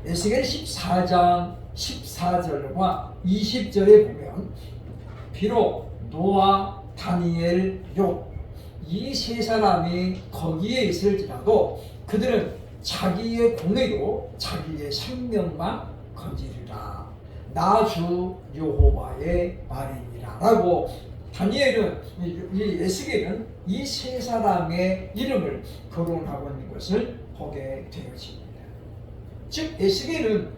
에스겔 14장 14절과 20절에 보면 비록 노아, 다니엘, 욥 이 세 사람이 거기에 있을지라도 그들은 자기의 공의로 자기의 생명만 건지리라. 나 주 여호와의 말이니라 라고 다니엘은 이 에스겔은 이 세 사람의 이름을 거론하고 있는 것을 보게 되어집니다. 즉 에스겔은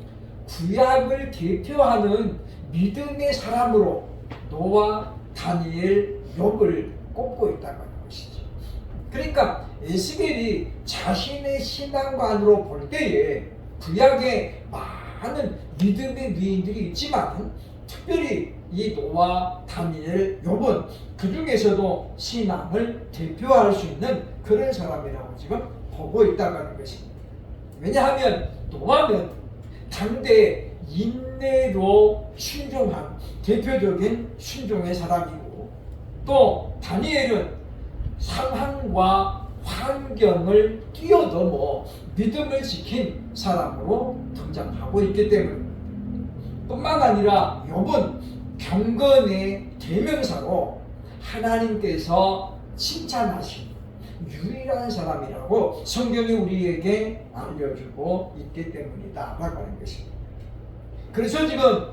구약을 대표하는 믿음의 사람으로 노아, 다니엘, 욥을 꼽고 있다고 하는 것이죠. 그러니까 에스겔이 자신의 신앙관으로 볼 때에 구약에 많은 믿음의 위인들이 있지만 특별히 이 노아, 다니엘, 욥은 그 중에서도 신앙을 대표할 수 있는 그런 사람이라고 지금 보고 있다고 하는 것입니다. 왜냐하면 노아는 당대 인내로 순종한 대표적인 순종의 사람이고 또 다니엘은 상황과 환경을 뛰어넘어 믿음을 지킨 사람으로 등장하고 있기 때문입니다. 뿐만 아니라 욥은 경건의 대명사로 하나님께서 칭찬하신 유일한 사람이라고 성경이 우리에게 알려주고 있기 때문이다 라고 하는 것입니다. 그래서 지금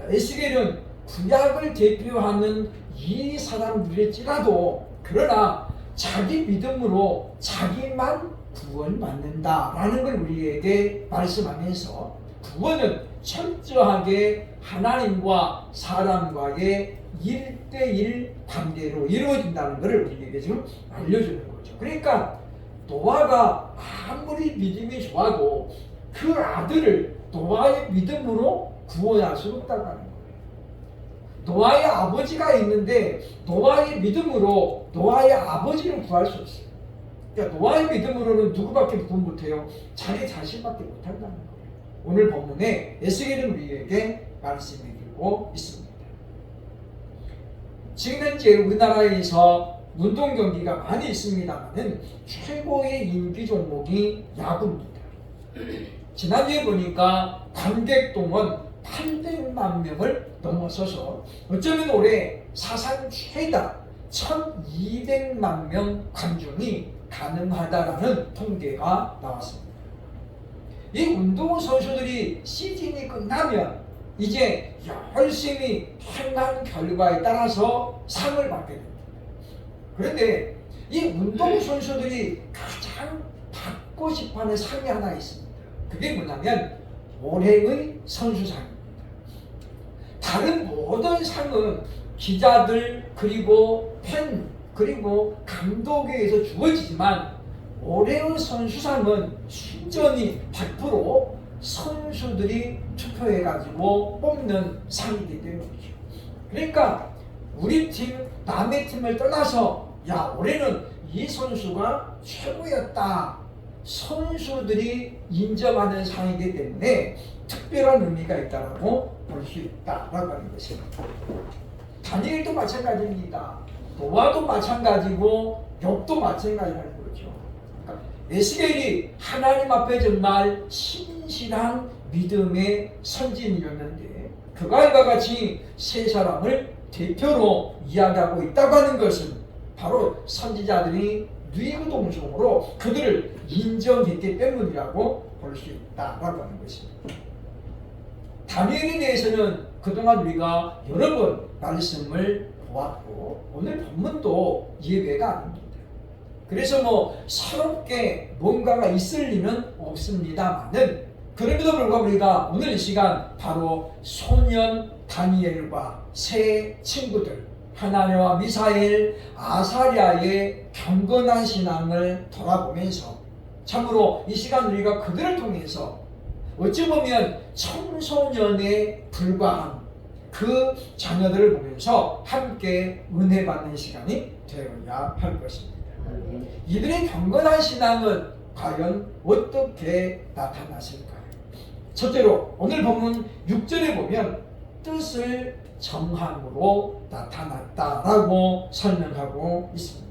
에스겔은 구약을 대표하는 이 사람들일지라도 그러나 자기 믿음으로 자기만 구원받는다라는 걸 우리에게 말씀하면서 구원은 철저하게 하나님과 사람과의 1대1 관계로 이루어진다는 것을 우리에게 지금 알려주는 거죠. 그러니까 노아가 아무리 믿음이 좋아도 그 아들을 노아의 믿음으로 구원할 수 없다고 하는 거예요. 노아의 아버지가 있는데 노아의 믿음으로 노아의 아버지를 구할 수 없어요. 그러니까 노아의 믿음으로는 누구밖에 구원 못해요? 자기 자신밖에 못한다는 거예요. 오늘 본문에 에스겔은 우리에게 말씀해주고 있습니다. 지금 현재 우리나라에서 운동 경기가 많이 있습니다만 최고의 인기 종목이 야구입니다. 지난주에 보니까 관객 동원 800만 명을 넘어서서 어쩌면 올해 사상 최다 1200만 명 관중이 가능하다라는 통계가 나왔습니다. 이 운동 선수들이 시즌이 끝나면 이제 열심히 행한 결과에 따라서 상을 받게 됩니다. 그런데 이 운동 선수들이 가장 받고 싶어하는 상이 하나 있습니다. 그게 뭐냐면 올해의 선수상입니다. 다른 모든 상은 기자들 그리고 팬 그리고 감독에 의해서 주어지지만 올해의 선수상은 순전히 100% 선수들이 투표해가지고 뽑는 상이기 때문이죠. 그러니까 우리 팀, 남의 팀을 떠나서 야 올해는 이 선수가 최고였다. 선수들이 인정하는 상이기 때문에 특별한 의미가 있다고 볼 수 있다라고 하는 것입니다. 다니엘도 마찬가지입니다. 노아도 마찬가지고 욥도 마찬가지라는 거죠. 그러니까 에스겔이 하나님 앞에 정말 신실한 믿음의 선진이었는데 그가 이와 같이 세 사람을 대표로 이야기하고 있다고 하는 것은 바로 선지자들이 뉘우동성으로 그들을 인정했기 때문이라고 볼 수 있다라고 하는 것입니다. 다니엘에 대해서는 그동안 우리가 여러 번 말씀을 보았고 오늘 본문도 예외가 아닙니다. 그래서 새롭게 뭔가가 있을 리는 없습니다만은 그럼에도 불구하고 우리가 오늘 이 시간 바로 소년 다니엘과 세 친구들 하나냐와 미사엘, 아사랴의 경건한 신앙을 돌아보면서 참으로 이 시간 우리가 그들을 통해서 어찌 보면 청소년에 불과한 그 자녀들을 보면서 함께 은혜 받는 시간이 되어야 할 것입니다. 이들의 경건한 신앙은 과연 어떻게 나타났을까요? 첫째로 오늘 본문 6절에 보면 뜻을 정함으로 나타났다라고 설명하고 있습니다.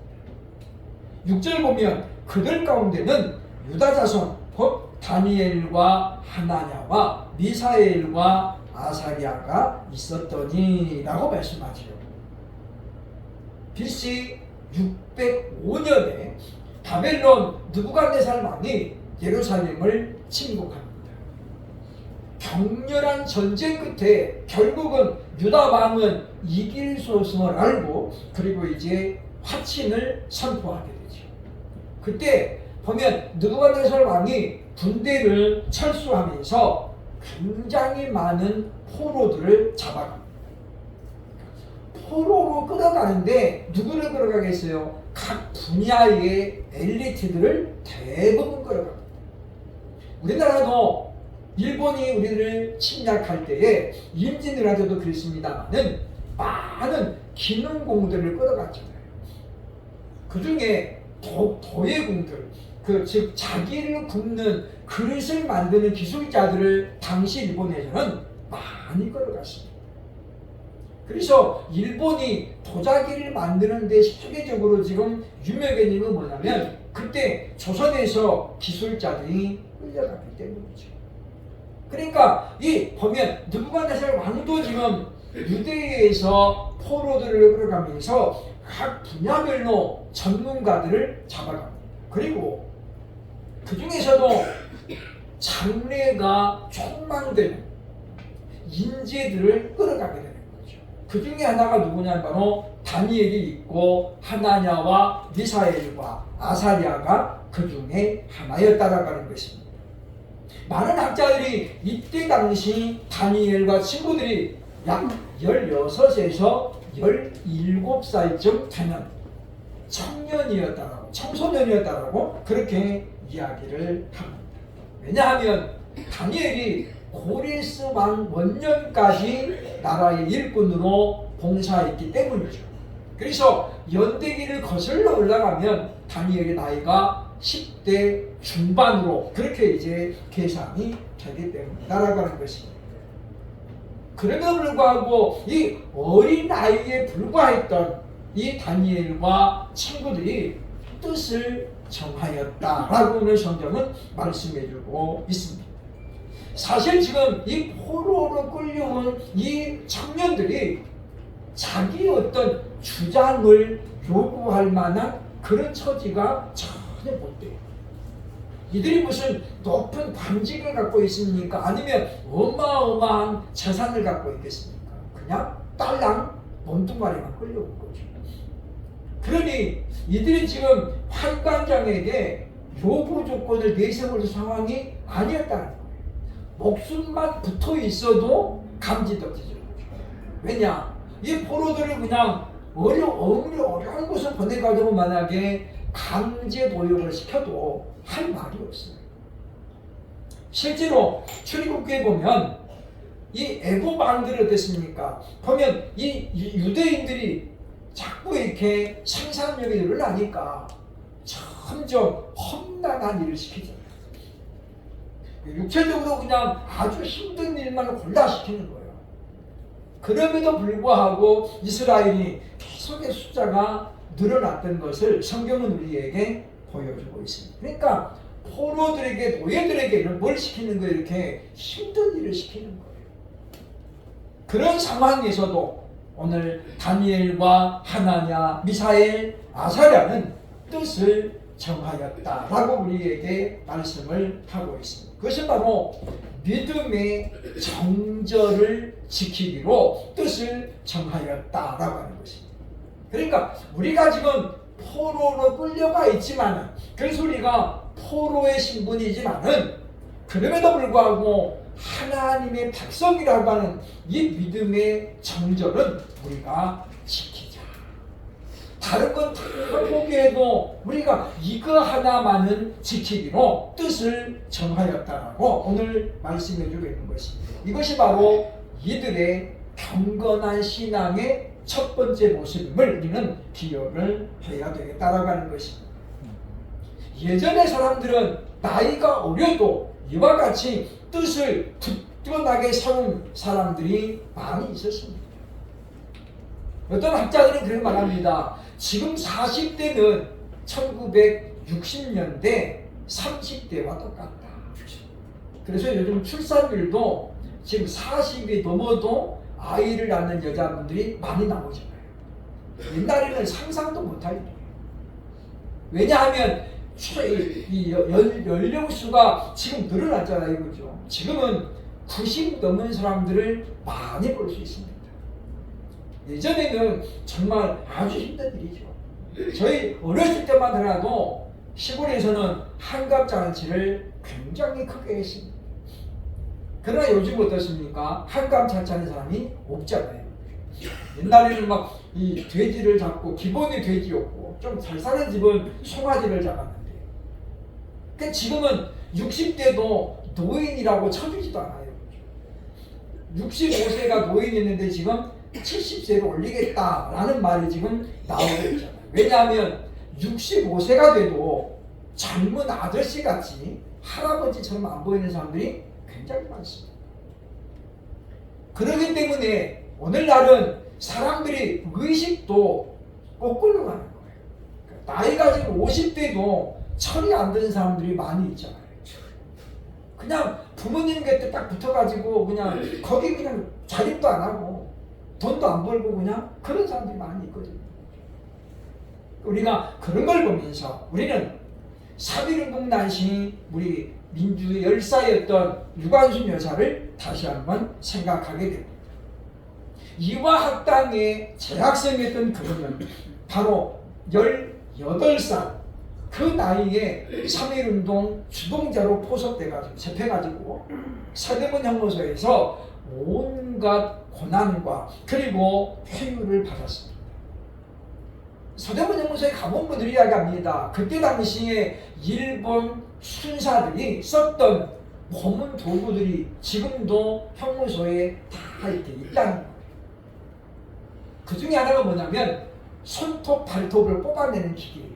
6절 보면 그들 가운데는 유다 자손 곧 다니엘과 하나냐와 미사엘과 아사랴가 있었더니 라고 말씀하지요. BC 605년에 바벨론 느부갓네살 왕이 예루살렘을 침공합니다. 격렬한 전쟁 끝에 결국은 유다 왕은 이길 소식을 알고 그리고 이제 화친을 선포하게 되죠. 그때 보면 느부갓네살 왕이 군대를 철수하면서 굉장히 많은 포로들을 잡아갑니다. 포로로 끌어가는데 누구를 끌어가겠어요? 각 분야의 엘리트들을 대부분 끌어갑니다. 우리나라도 일본이 우리를 침략할 때에 임진왜란때도 그랬습니다만은 많은 기능공들을 끌어갔잖아요. 그 중에 도예공들, 즉 자기를 굽는 그릇을 만드는 기술자들을 당시 일본에서는 많이 끌어갔습니다. 그래서 일본이 도자기를 만드는 데 세계적으로 지금 유명해진 건 뭐냐면 그때 조선에서 기술자들이 끌려갔기 때문이죠. 그러니까 이 보면 느부갓네살 왕도 지금 유대에서 포로들을 끌어가면서 각 분야별로 전문가들을 잡아갑니다. 그리고 그 중에서도 장래가 촉망되는 인재들을 끌어가게 되는 거죠. 그 중에 하나가 누구냐면 바로 다니엘이 있고 하나냐와 미사엘과 아사랴가 그 중에 하나였다라고 하는 것입니다. 많은 학자들이 이때 당시 다니엘과 친구들이 약 16에서 17살쯤 되는 청년이었다라고, 청소년이었다라고 그렇게 이야기를 합니다. 왜냐하면 다니엘이 고레스 왕 원년까지 나라의 일꾼으로 봉사했기 때문이죠. 그래서 연대기를 거슬러 올라가면 다니엘의 나이가 10대 중반으로 그렇게 이제 계산이 되기 때문이다라고 하는 것입니다. 그럼에도 불구하고 이 어린 나이에 불과했던 이 다니엘과 친구들이 뜻을 정하였다라고 오늘 성경은 말씀해주고 있습니다. 사실 지금 이 포로로 끌려온 이 청년들이 자기 어떤 주장을 요구할 만한 그런 처지가 전혀 못 돼요. 이들이 무슨 높은 관직을 갖고 있습니까? 아니면 어마어마한 재산을 갖고 있겠습니까? 그냥 딸랑 몸뚱아리만 끌려온 거죠. 그러니 이들이 지금 환관장에게 요구 조건을 내세울 상황이 아니었다는 거예요. 목숨만 붙어 있어도 감지덕지죠. 왜냐? 이 포로들을 그냥 어려운 곳을 보내가지고 만약에 강제 노역을 시켜도 할 말이 없어요. 실제로 출애굽기에 보면 이 애굽 왕들이 어땠습니까? 보면 이 유대인들이 자꾸 이렇게 생산력이 늘어나니까 점점 험난한 일을 시키잖아요. 육체적으로 그냥 아주 힘든 일만 골라시키는 거예요. 그럼에도 불구하고 이스라엘이 계속의 숫자가 늘어났던 것을 성경은 우리에게 보여주고 있습니다. 그러니까 포로들에게, 노예들에게 뭘 시키는 거예요? 이렇게 힘든 일을 시키는 거예요. 그런 상황에서도 오늘 다니엘과 하나냐, 미사엘, 아사랴는 뜻을 정하였다라고 우리에게 말씀을 하고 있습니다. 그것은 바로 믿음의 정절을 지키기로 뜻을 정하였다라고 하는 것입니다. 그러니까 우리가 지금 포로로 끌려가 있지만은, 그래서 우리가 포로의 신분이지만은 그럼에도 불구하고 하나님의 백성이라고 하는 이 믿음의 정절은 우리가 지키자. 다른 건 다 포기해도 우리가 이거 하나만은 지키기로 뜻을 정하였다라고 오늘 말씀해주고 있는 것입니다. 이것이 바로 이들의 경건한 신앙의 첫 번째 모습임을 우리는 기억을 해야 되겠다라고 하는 것입니다. 예전의 사람들은 나이가 어려도 이와 같이 뜻을 굳건하게 세운 사람들이 많이 있었습니다. 어떤 학자들은 그렇게 말합니다. 지금 40대는 1960년대 30대와 똑같다. 그래서 요즘 출산율도 지금 40이 넘어도 아이를 낳는 여자분들이 많이 나오잖아요. 옛날에는 상상도 못할 일이에요. 왜냐하면 연령수가 지금 늘어났잖아요. 그죠? 지금은 90 넘은 사람들을 많이 볼 수 있습니다. 예전에는 정말 아주 힘든 일이죠. 저희 어렸을 때만 하더라도 시골에서는 한갑잔치를 굉장히 크게 했습니다. 그러나 요즘 어떻습니까? 한갑잔치 하는 사람이 없잖아요. 옛날에는 막 이 돼지를 잡고, 기본이 돼지였고 좀 잘 사는 집은 송아지를 잡았는데, 그러니까 지금은 60대도 노인이라고 쳐주지도 않아요. 65세가 노인이었는데 지금 70세로 올리겠다라는 말이 지금 나오고 있잖아요. 왜냐하면 65세가 돼도 젊은 아저씨같이 할아버지처럼 안 보이는 사람들이 굉장히 많습니다. 그렇기 때문에 오늘날은 사람들이 의식도 거꾸로 가는 거예요. 나이가 지금 50대도 철이 안 드는 사람들이 많이 있잖아요. 그냥 부모님 곁에 딱 붙어가지고 그냥 거기 그냥 자립도 안 하고 돈도 안 벌고 그냥 그런 사람들이 많이 있거든요. 우리가 그런 걸 보면서 우리는 3.1운동 당시 우리 민주의 열사였던 유관순 여사를 다시 한번 생각하게 됩니다. 이화학당에 재학생이었던 그분은 바로 18살 그 나이에 3.1운동 주동자로 포섭돼가지고 잡혀가지고 서대문 형무소에서 온갖 고난과 그리고 회유를 받았습니다. 서대문 형무소에 가본 분들이 이야기합니다. 그때 당시에 일본 순사들이 썼던 고문 도구들이 지금도 형무소에 다 이렇게 있다는 거예요. 그 중에 하나가 뭐냐면 손톱, 발톱을 뽑아내는 기계예요.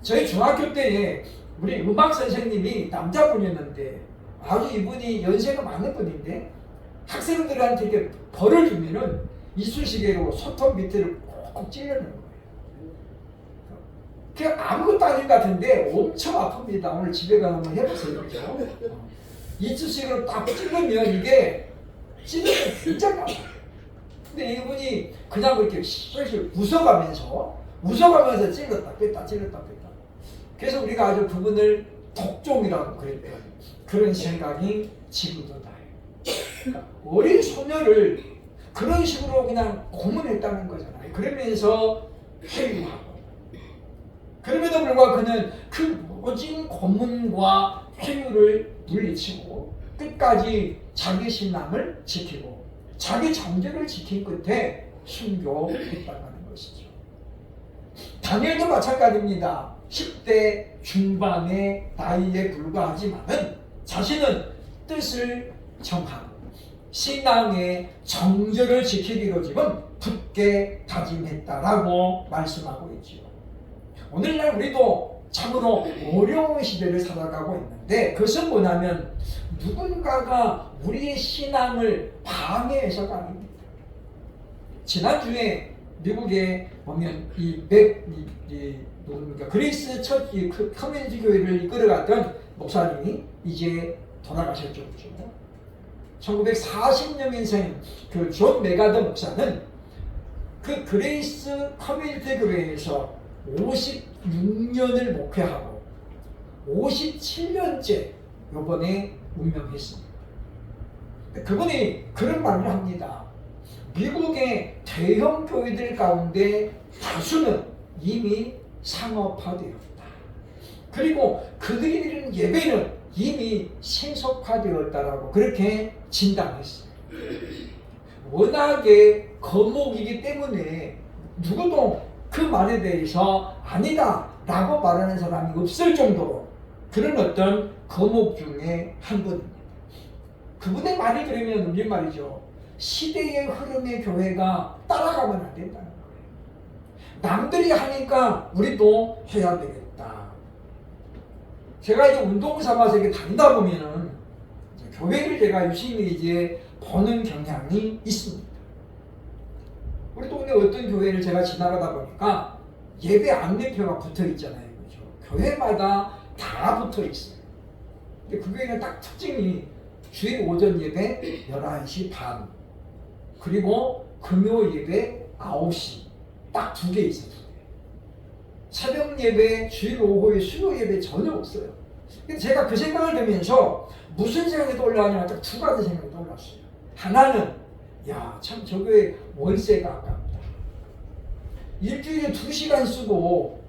저희 중학교 때에 우리 음악 선생님이 남자분이었는데 아주 이분이 연세가 많은 분인데 학생들한테 이렇게 벌을 주면은 이쑤시개로 손톱 밑에를 콕콕 찔러내는 거예요. 그냥 아무것도 아닌 것 같은데 엄청 아픕니다. 오늘 집에 가서 한번 해보세요. 그죠? 이쑤시개로 딱 찔르면 이게 찔르면 굉장히 아파요. 근데 이분이 그냥 그렇게 슬슬 웃어가면서 찔렀다 뺐다 찔렀다 뺐다. 그래서 우리가 아주 그분을 독종이라고 그랬대요. 그런 생각이 지금도 나요. 어린 소녀를 그런 식으로 그냥 고문했다는 거잖아요. 그러면서 회유하고. 그럼에도 불구하고 그는 그 모진 고문과 회유를 물리치고 끝까지 자기 신앙을 지키고 자기 정절을 지킨 끝에 순교했다는 것이죠. 다니엘도 마찬가지입니다. 10대 중반의 나이에 불과하지만은 자신은 뜻을 정하고 신앙의 정절을 지키기로 지금 굳게 다짐했다라고 말씀하고 있지요. 오늘날 우리도 참으로 어려운 시대를 살아가고 있는데 그것은 뭐냐면 누군가가 우리의 신앙을 방해해서가 아닙니다. 지난주에 미국에 보면 그리스 첫 커뮤니티 교회를 이끌어갔던 목사님이 이제 돌아가셨죠. 1940년생 그 존 메가더 목사는 그 그레이스 커뮤니티 교회에서 56년을 목회하고 57년째 이번에 운명했습니다. 그분이 그런 말을 합니다. 미국의 대형 교회들 가운데 다수는 이미 상업화되었다. 그리고 그들이 드리는 예배는 이미 세속화되었다라고 그렇게 진단했어요. 워낙에 거목이기 때문에 누구도 그 말에 대해서 아니다 라고 말하는 사람이 없을 정도로 그런 어떤 거목 중에 한 분입니다. 그분의 말을 들으면 우리 말이죠. 시대의 흐름의 교회가 따라가면 안 된다는 거예요. 남들이 하니까 우리도 해야 되겠다. 제가 이제 운동 삼아서 이렇게 다니다 보면은 교회를 제가 유심히 이제 보는 경향이 있습니다. 우리 동네 어떤 교회를 제가 지나가다 보니까 예배 안내표가 붙어 있잖아요. 그렇죠? 교회마다 다 붙어 있어요. 근데 그 교회는 딱 특징이 주일 오전 예배 11시 반, 그리고 금요 예배 9시, 딱 두 개 있어요. 새벽 예배, 주일 오후에 수요 예배 전혀 없어요. 근데 제가 그 생각을 들면서 무슨 생각이 떠올랐냐면 딱 두 가지 생각이 떠올랐어요. 하나는, 야, 참 저 교회 월세가 아깝다. 일주일에 2시간 쓰고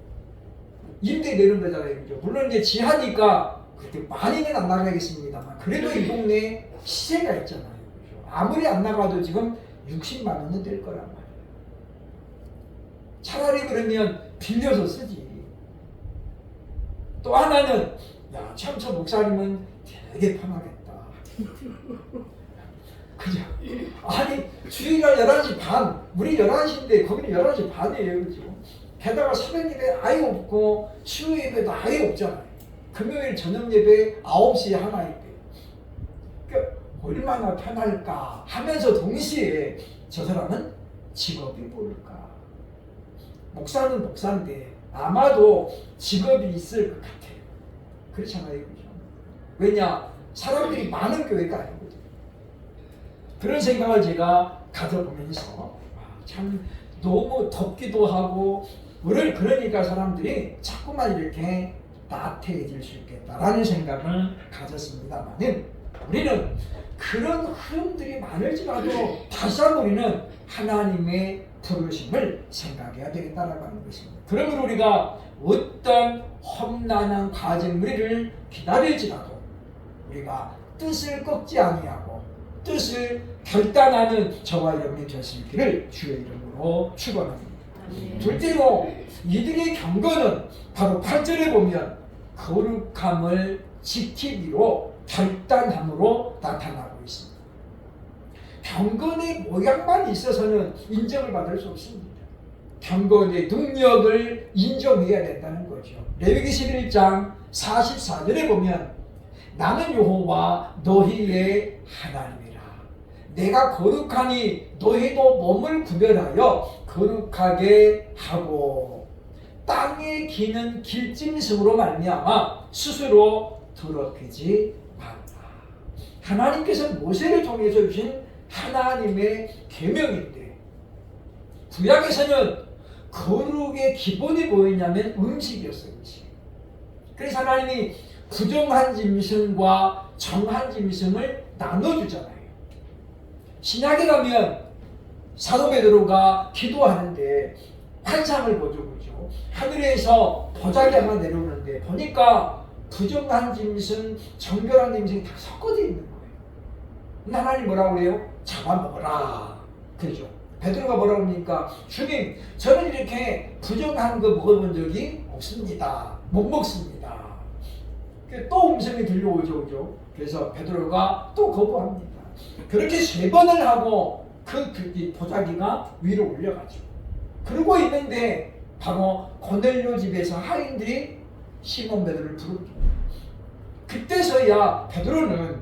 임대 내는 거잖아요. 그죠? 물론 이제 지하니까 그렇게 많이는 안 나가겠습니다만, 그래도 이 동네에 시세가 있잖아요. 그죠? 아무리 안 나가도 지금 60만 원은 될 거란 말이에요. 차라리 그러면 빌려서 쓰지. 또 하나는, 야, 참 저 목사님은 되게 편하겠다. 그죠? 아니, 주일날 11시 반, 우리 11시인데 거기는 11시 반이에요. 그죠? 게다가 새벽 예배 아예 없고 수요 예배도 아예 없잖아요. 금요일 저녁 예배 9시에 하나 있대요. 그러니까 얼마나 편할까 하면서 동시에 저 사람은 직업이 뭘까? 목사는 목사인데 아마도 직업이 있을 것 같아요. 그렇잖아요. 그죠? 왜냐? 사람들이 많은 교회가 아니거든요. 그런 생각을 제가 가져보면서 참 너무 덥기도 하고, 그러니까 사람들이 자꾸만 이렇게 나태해질 수 있겠다라는 생각을 가졌습니다만은, 우리는 그런 흐름들이 많을지라도 다시 한번 우리는 하나님의 부르심을 생각해야 되겠다라고 하는 것입니다. 그러면 우리가 어떤 험난한 과정을 기다릴지라도 우리가 뜻을 꺾지 아니하고 뜻을 결단하는 저와 여러분이 되시기를 주의 이름으로 축원합니다. 둘째로 이들의 경건은 바로 8절에 보면 거룩함을 지키기로 결단함으로 나타나고 있습니다. 경건의 모양만 있어서는 인정을 받을 수 없습니다. 경건의 능력을 인정해야 된다는 거죠. 레위기 11장 44절에 보면 나는 여호와 너희의 하나님이라. 내가 거룩하니 너희도 몸을 구별하여 거룩하게 하고 땅에 기는 길짐승으로 말미암아 스스로 더럽히지 말라. 하나님께서 모세를 통해서 주신 하나님의 계명인데, 구약에서는 거룩의 기본이 뭐였냐면 음식이었어요. 음식. 그래서 하나님이 부정한 짐승과 정한 짐승을 나눠주잖아요. 신약에 가면 사도 베드로가 기도하는데 환상을 보죠. 그죠? 하늘에서 보자기 하나 내려오는데 보니까 부정한 짐승, 정결한 짐승이 다 섞어져 있는 거예요. 하나님 뭐라고 해요? 잡아먹어라. 그죠? 베드로가 뭐라고 합니까? 주님, 저는 이렇게 부정한 거 먹어본 적이 없습니다. 못 먹습니다. 또 음성이 들려오죠. 그죠? 그래서 베드로가 또 거부합니다. 그렇게 3번을 하고 그 보자기가 위로 올려가죠. 그러고 있는데 바로 고넬료 집에서 하인들이 시몬 베드로를 부릅니다. 그때서야 베드로는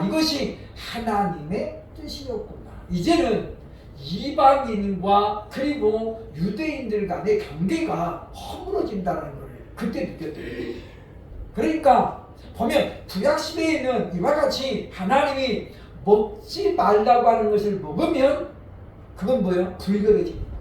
이것이 하나님의 뜻이었구나. 이제는 이방인과 그리고 유대인들 간의 관계가 허물어진다는 걸 그때 느꼈대요. 그러니까 보면 구약 시대에는 이와 같이 하나님이 먹지 말라고 하는 것을 먹으면 그건 뭐예요? 불결해집니다.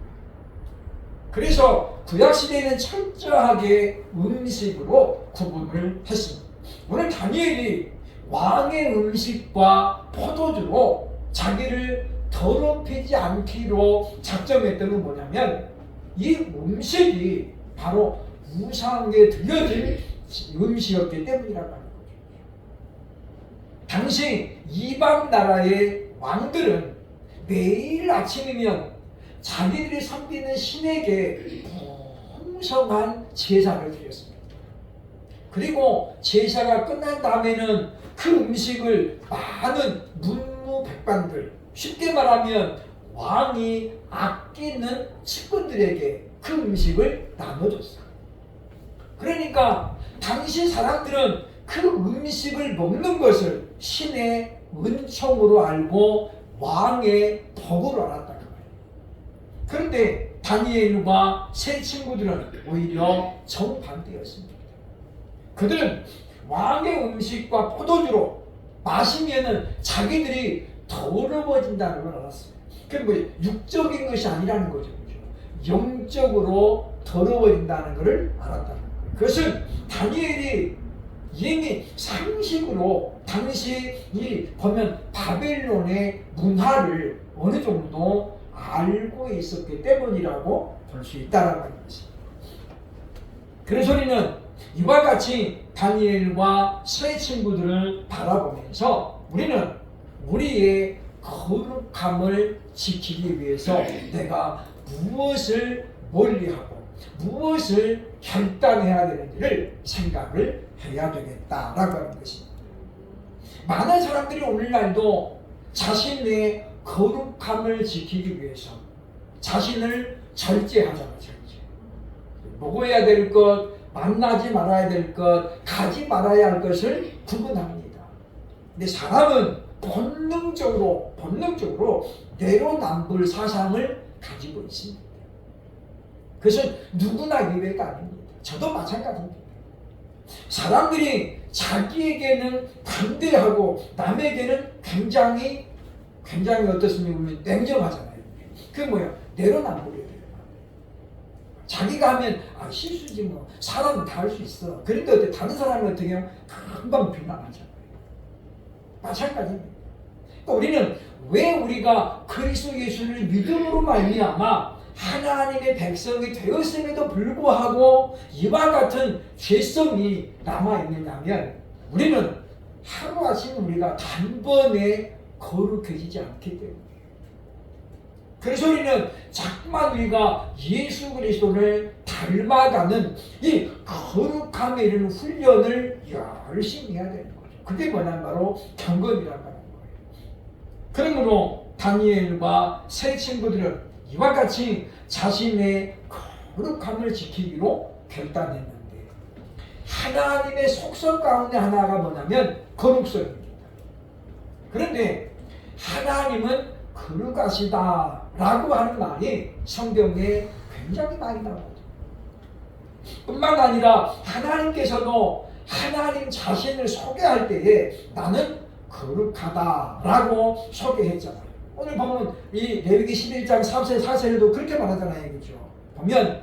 그래서 구약 시대에는 철저하게 음식으로 구분을 했습니다. 오늘 다니엘이 왕의 음식과 포도주로 자기를 더럽히지 않기로 작정했던 건 뭐냐면, 이 음식이 바로 우상에 드려질 음식이었기 때문이라고 하는 거죠. 당시 이방 나라의 왕들은 매일 아침이면 자기들이 섬기는 신에게 풍성한 제사를 드렸습니다. 그리고 제사가 끝난 다음에는 그 음식을 많은 문무백관들, 쉽게 말하면 왕이 아끼는 측근들에게 그 음식을 나눠줬어요. 그러니까 당시 사람들은 그 음식을 먹는 것을 신의 은총으로 알고 왕의 복으로 알았다. 그런데 다니엘과 세 친구들은 오히려 정반대였습니다. 그들은 왕의 음식과 포도주로 마시면은 자기들이 더러워진다는 걸 알았어요. 그게 뭐 육적인 것이 아니라는 거죠. 그죠? 영적으로 더러워진다는 것을 알았다는 거예요. 그것은 다니엘이 이미 상식으로 당시 이 보면 바벨론의 문화를 어느 정도 알고 있었기 때문이라고 볼 수 있다는 것입니다. 그래서 우리는 이와 같이 다니엘과 세 친구들을 바라보면서 우리는 우리의 거룩함을 지키기 위해서 내가 무엇을 멀리하고 무엇을 결단해야 되는지를 생각을 해야 되겠다라고 하는 것입니다. 많은 사람들이 오늘날도 자신의 거룩함을 지키기 위해서 자신을 절제하잖아요. 절제. 먹어야 될 것, 만나지 말아야 될 것, 가지 말아야 할 것을 구분합니다. 근데 사람은 본능적으로 내로남불 사상을 가지고 있습니다. 그것은 누구나 예외가 아닙니다. 저도 마찬가지입니다. 사람들이 자기에게는 반대하고 남에게는 굉장히 어떻습니까? 냉정하잖아요. 그게 뭐야? 내로남불이에요. 자기가 하면 실수지 뭐. 사람은 다 할 수 있어. 그런데 어때? 다른 사람은 어떻게 해요? 금방 비난하잖아요. 마찬가지입니다. 그러니까 우리는 왜 우리가 그리스도 예수를 믿음으로 말미암아 하나님의 백성이 되었음에도 불구하고 이와 같은 죄성이 남아있느냐면 우리는 하루아침 우리가 단번에 거룩해지지 않기 때문이에요. 그래서 우리는 자꾸만 우리가 예수 그리스도를 닮아가는 이 거룩함에 이르는 훈련을 열심히 해야 되는 거죠. 그게 뭐냐면 바로 경건이라고 하는 거예요. 그러므로 다니엘과 세 친구들은 이와 같이 자신의 거룩함을 지키기로 결단했는데 하나님의 속성 가운데 하나가 뭐냐면 거룩성입니다. 그런데 하나님은 거룩하시다 라고 하는 말이 성경에 굉장히 많이 나옵니다. 뿐만 아니라 하나님께서도 하나님 자신을 소개할 때에 나는 거룩하다 라고 소개했잖아요. 오늘 보면 이 레위기 11장 3절 4절에도 그렇게 말하잖아요. 그렇죠? 보면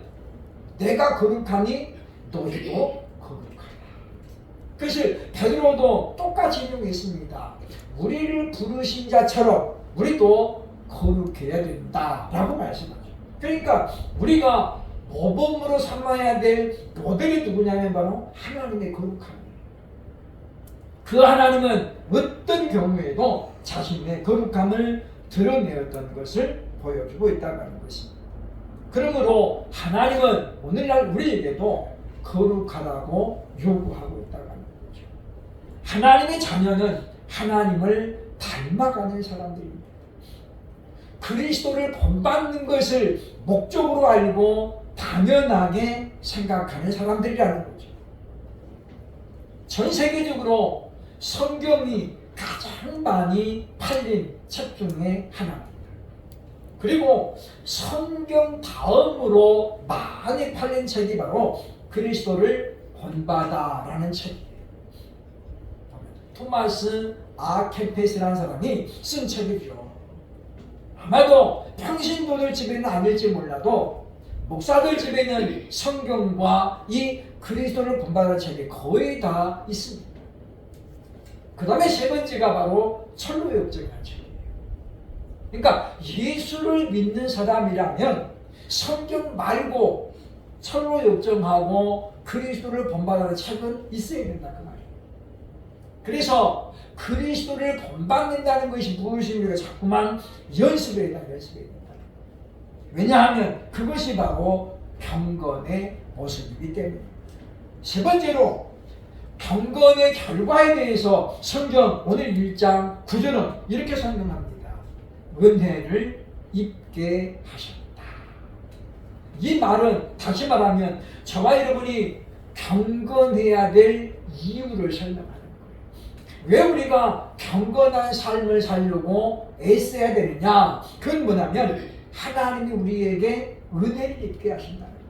내가 거룩하니 너희도 거룩하다. 그래서 베드로도 똑같이 인용했습니다. 우리를 부르신 자처럼 우리도 거룩해야 된다라고 말씀하죠. 그러니까 우리가 모범으로 삼아야 될 모델이 누구냐면 바로 하나님의 거룩함이에요. 그 하나님은 어떤 경우에도 자신의 거룩함을 드러내었던 것을 보여주고 있다고 하는 것입니다. 그러므로 하나님은 오늘날 우리에게도 거룩하다고 요구하고 있다고 하는 거죠. 하나님의 자녀는 하나님을 닮아가는 사람들입니다. 그리스도를 본받는 것을 목적으로 알고 당연하게 생각하는 사람들이라는 거죠. 전 세계적으로 성경이 가장 많이 팔린 책 중에 하나입니다. 그리고 성경 다음으로 많이 팔린 책이 바로 그리스도를 본받아라는 책이에요. 토마스 아 캠페스라는 사람이 쓴 책이죠. 아마도 평신도들 집에는 아닐지 몰라도 목사들 집에는 성경과 이 그리스도를 본받는 책이 거의 다 있습니다. 그 다음에 세 번째가 바로 철로역정이라는 책이에요. 그러니까 예수를 믿는 사람이라면 성경 말고 철로역정하고 그리스도를 본받는 책은 있어야 된다 그 말이에요. 그래서 그리스도를 본받는다는 것이 무엇입니까? 자꾸만 연습해야 된다. 왜냐하면 그것이 바로 경건의 모습이기 때문입니다. 세 번째로 경건의 결과에 대해서 성경 오늘 1장 9절은 이렇게 설명합니다. 은혜를 입게 하셨다. 이 말은 다시 말하면 저와 여러분이 경건해야 될 이유를 설명합니다. 왜 우리가 경건한 삶을 살려고 애써야 되느냐? 그건 뭐냐면 하나님이 우리에게 은혜를 입게 하신다는 거예요.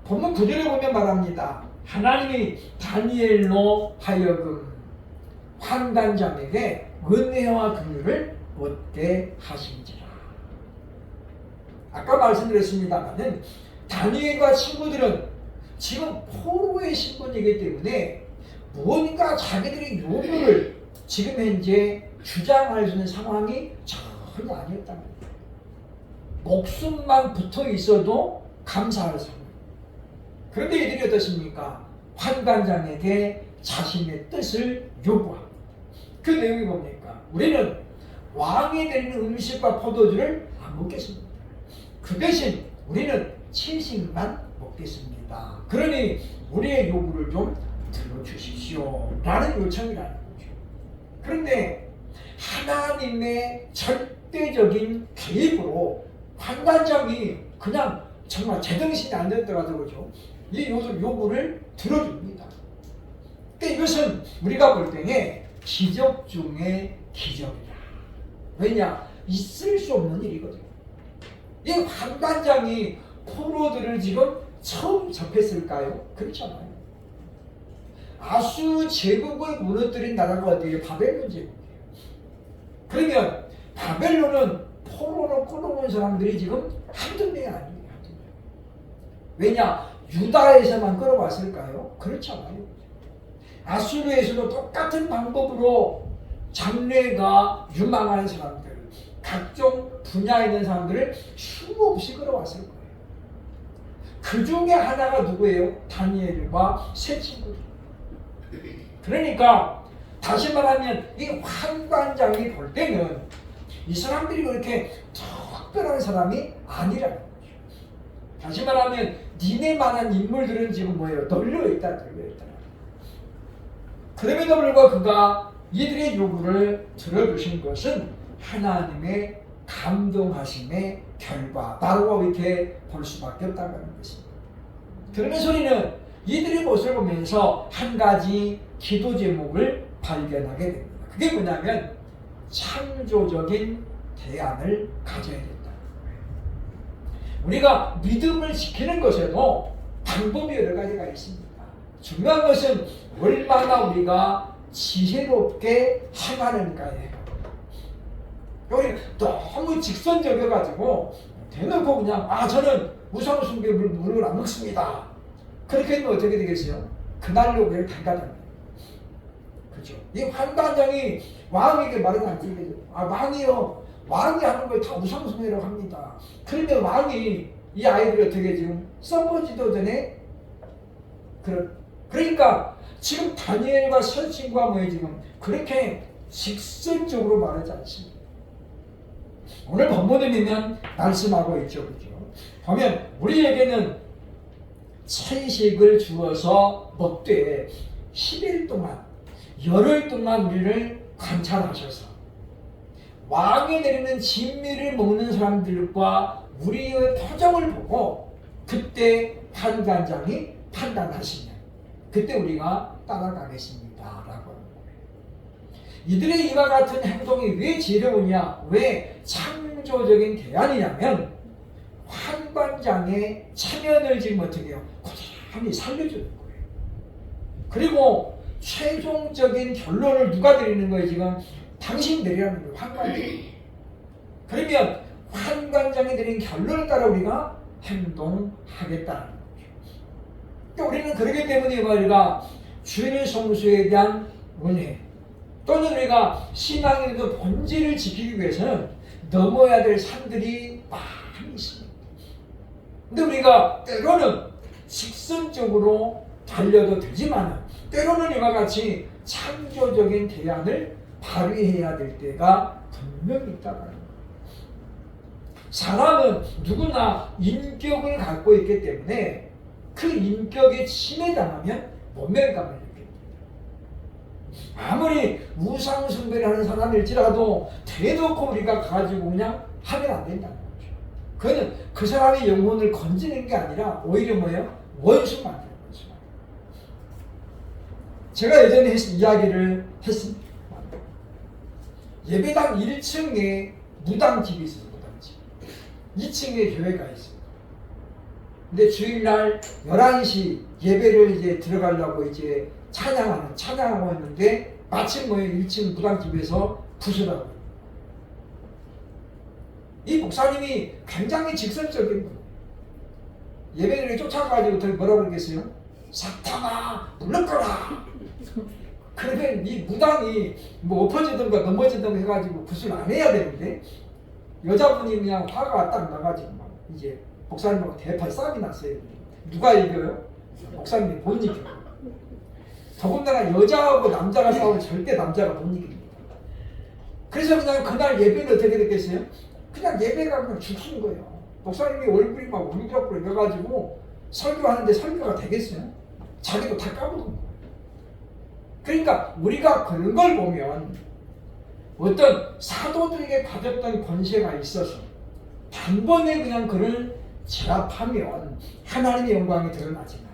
본문 9절에 보면 말합니다. 하나님이 다니엘로 하여금 환관장에게 은혜와 긍휼을 얻게 하신지라. 아까 말씀드렸습니다마는 다니엘과 친구들은 지금 포로의 신분이기 때문에 무언가 자기들의 요구를 지금 현재 주장할 수 있는 상황이 전혀 아니었단 말이에요. 목숨만 붙어 있어도 감사할 상황. 그런데 이들이 어떻습니까? 환관장에게 자신의 뜻을 요구합니다. 그 내용이 뭡니까? 우리는 왕이 드리는 음식과 포도주를 안 먹겠습니다. 그 대신 우리는 채식만 먹겠습니다. 그러니 우리의 요구를 좀 들어주십시오 라는 요청이라는 거죠. 그런데 하나님의 절대적인 개입으로 환관장이 그냥 정말 제정신이 안 됐더라도 그죠? 이 요구를 들어줍니다. 그러니까 이것은 우리가 볼 때에 기적 중에 기적이다. 왜냐? 있을 수 없는 일이거든요. 이 환관장이 포로들을 지금 처음 접했을까요? 그렇지 않아요. 아수 제국을 무너뜨린 나라가 어디예요? 바벨론 제국이에요. 그러면 바벨론은 포로로 끌어온 사람들이 지금 한두 명이 아니에요. 한두 명. 왜냐? 유다에서만 끌어왔을까요? 그렇지 않아요. 아수르에서도 똑같은 방법으로 장래가 유망한 사람들, 각종 분야에 있는 사람들을 수없이 끌어왔을 거예요. 그 중에 하나가 누구예요? 다니엘과 세 친구들. 그러니까 다시 말하면 이 환관장이 볼 때는 이 사람들이 그렇게 특별한 사람이 아니라는 거죠. 다시 말하면 니네만한 인물들은 지금 뭐예요? 널려있다. 그럼에도 불구하고 그가 이들의 요구를 들어주신 것은 하나님의 감동하심의 결과다라고 이렇게 볼 수밖에 없다는 것입니다. 그러면서 우리는 이들의 모습을 보면서 한 가지 기도 제목을 발견하게 됩니다. 그게 뭐냐면 창조적인 대안을 가져야 된다. 우리가 믿음을 지키는 것에도 방법이 여러 가지가 있습니다. 중요한 것은 얼마나 우리가 지혜롭게 행하는가예요. 우리 너무 직선적이어가지고 대놓고 그냥 저는 우상숭배물을 안 먹습니다. 그렇게 하면 어떻게 되겠어요? 그날로 그냥 단가답니다. 그렇죠? 이 환관장이 왕에게 말은 안 들리죠. 왕이요. 왕이 하는 걸 다 우상숭배라고 합니다. 그런데 왕이 이 아이들이 어떻게 지금 써보지도 전에 그러니까 지금 다니엘과 세 친구가 뭐예요? 지금 그렇게 직선적으로 말하지 않습니다. 오늘 본문을 보면 말씀하고 있죠. 그죠? 보면 우리에게는 채식을 주어서 먹되 10일 동안 열흘 동안 우리를 관찰하셔서 왕이 내리는 진미를 먹는 사람들과 우리의 표정을 보고 그때 환관장이 판단하시면 그때 우리가 따라가겠습니다 라고 하는 거예요. 이들의 이와 같은 행동이 왜 지혜로우냐, 왜 창조적인 대안이냐면 환관장의 체면을 지금 어떻게 해요? 고스란히 살려주는 거예요. 그리고 최종적인 결론을 누가 내리는 거예요? 지금 당신 내리라는 거예요. 환관장이. 그러면 환관장이 내린 결론을 따라 우리가 행동하겠다는 거죠. 그러니까 우리는 그러기 때문에 우리가 주의 성수에 대한 은혜 또는 우리가 신앙의 본질을 지키기 위해서는 넘어야 될 산들이 많이 있습니다. 근데 우리가 때로는 직선적으로 달려도 되지만 때로는 이와 같이 창조적인 대안을 발휘해야 될 때가 분명히 있다는 거예요. 사람은 누구나 인격을 갖고 있기 때문에 그 인격에 침해당하면 모멸감을 느낍니다. 아무리 우상숭배를 하는 사람일지라도 대놓고 우리가 가지고 그냥 하면 안 된다는 거죠. 그거는 그 사람의 영혼을 건지는 게 아니라 오히려 뭐예요? 원수 만드는 거죠. 제가 예전에 이야기를 했습니다. 예배당 1층에 무당집이 있어요. 무당집. 2층에 교회가 있어요. 근데 주일날 11시 예배를 이제 들어가려고 이제 찬양하고 있는데 마침 1층 무당집에서 부수라고. 이 목사님이 굉장히 직설적인 분. 예배를 쫓아가지고 뭐라고 그러겠어요? 사탄아 물러거라. 그러면 이 무당이 뭐 엎어지든가 넘어지든가 해가지고 구슬 안 해야 되는데 여자분이 그냥 화가 딱 나가지고 막 이제 목사님하고 대판 싸움이 났어요. 누가 이겨요? 목사님이 못 이겨요. 더군다나 여자하고 남자가 싸우면 절대 남자가 못 이깁니다. 그래서 그냥 그날 예배는 어떻게 됐겠어요? 그냥 예배가 그냥 죽은 거예요. 목사님이 얼굴이 막 울적거려 가지고 설교하는데 설교가 되겠어요? 자기도 다 까먹은 거예요. 그러니까 우리가 그런 걸 보면 어떤 사도들에게 가졌던 권세가 있어서 단번에 그냥 그를 제압하면 하나님의 영광이 드러나지만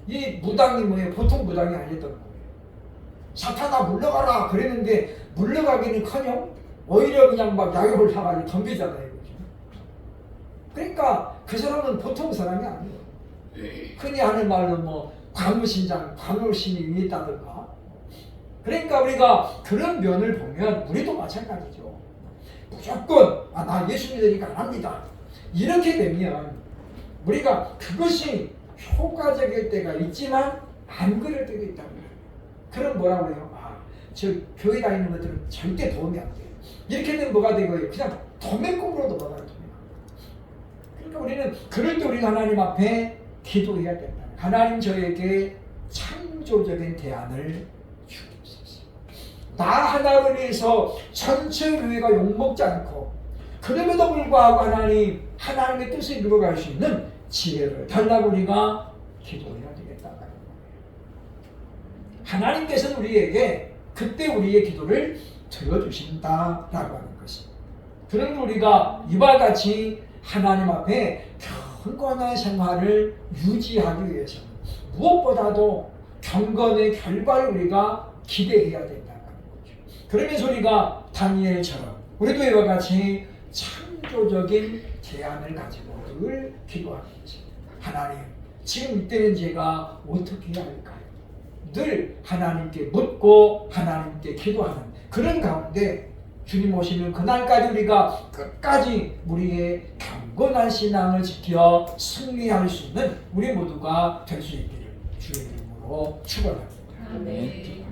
이 무당이 뭐예요? 보통 무당이 아니었던 거예요. 사탄아 물러가라 그랬는데 물러가기는커녕 오히려 그냥 막 약을 사가지고 덤비잖아요. 그러니까 그 사람은 보통 사람이 아니에요. 흔히 하는 말로 뭐 관우신장, 관우신이 위에 있다든가. 그러니까 우리가 그런 면을 보면 우리도 마찬가지죠. 무조건 나 예수 믿으니까 안 합니다. 이렇게 되면 우리가 그것이 효과적일 때가 있지만 안 그럴 때도 있다고 해요. 그럼 뭐라고 해요? 저 교회 다니는 것들은 절대 도움이 안 돼요. 이렇게 되면 뭐가 되고요? 그냥 도매금으로도 먹어요. 그러니까 우리는 그럴 때 우리가 하나님 앞에 기도해야 된다. 하나님 저에게 창조적인 대안을 주옵소서. 나 하나를 위해서 전체 교회가 욕먹지 않고 그럼에도 불구하고 하나님의 뜻을 이루어갈 수 있는 지혜를 달라고 우리가 기도해야 되겠다는 거예요. 하나님께서는 우리에게 그때 우리의 기도를 들어주신다라고 하는 것입니다. 그러면 우리가 이와 같이 하나님 앞에 경건한 생활을 유지하기 위해서 무엇보다도 경건의 결과를 우리가 기대해야 된다는 거죠. 그러면서 우리가 다니엘처럼 우리도 이와 같이 창조적인 제안을 가지고 늘 기도하겠지. 하나님, 지금 이때는 제가 어떻게 해야 할까요? 늘 하나님께 묻고 하나님께 기도하는 그런 가운데 주님 오시는 그날까지 우리가 끝까지 우리의 경건한 신앙을 지켜 승리할 수 있는 우리 모두가 될 수 있기를 주의 이름으로 축원합니다. 아멘.